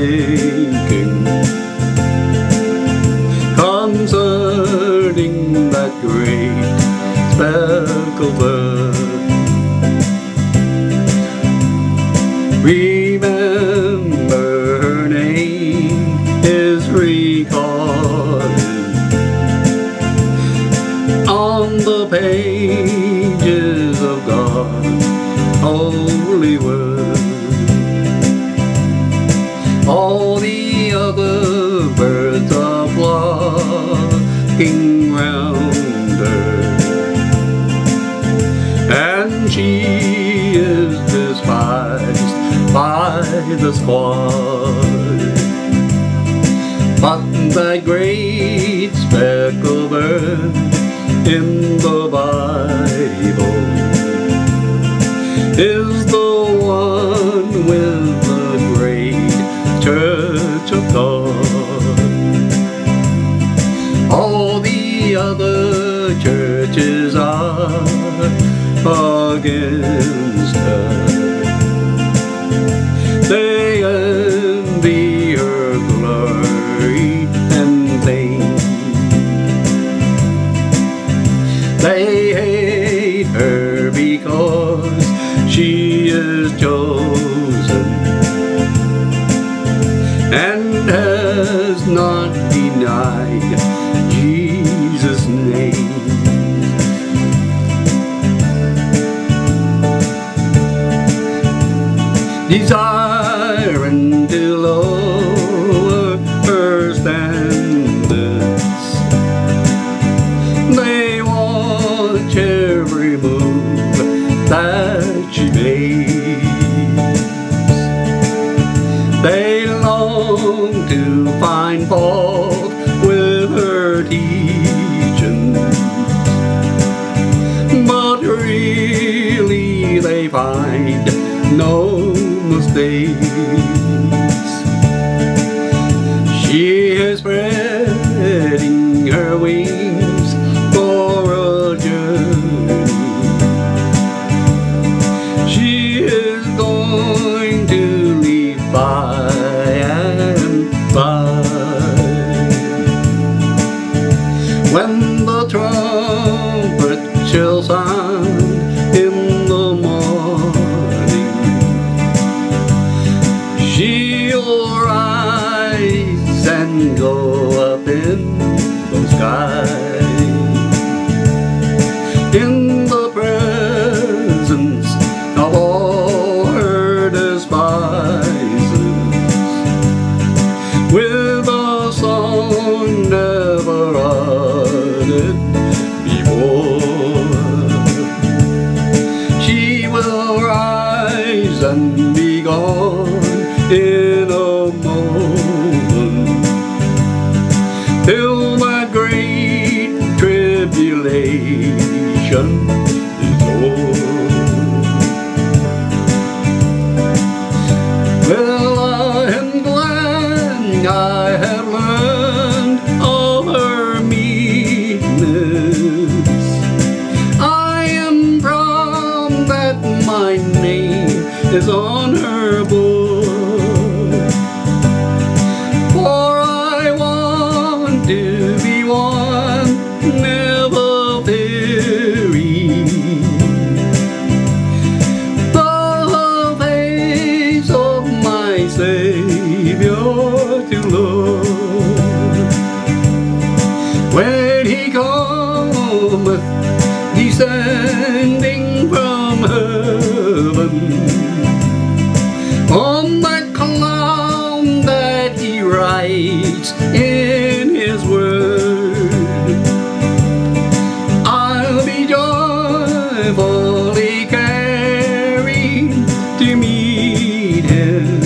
thinking concerning that great speckled bird. Remember her name is recorded on the pages of God's holy word. All the other birds are flocking round her, and she is despised by the squad. But that great speckled bird in the Bible is the one with the great Church of God. All the other churches are against her. They envy her glory and fame. They hate her because she is chosen and has not denied Jesus' name. Desiring to lower her standards, they watch every move that she makes. They long to find fault with her teachings, but really they find no mistakes. She is spreading her wings for a journey. She is going to leave by and by. When the trumpet shall sound in the morning, she'll rise and go up in the sky, in the presence of all her despisers, with a song never uttered before. She will rise and be gone in a moment, till that great tribulation is over. Well, I am glad I have learned of her meekness. I am proud that my name is on her book, for I want to be one, never fearing the face of my Savior to look. When he cometh descending from heaven on that cloud that he writes in his word, I'll be joyfully carried to meet him.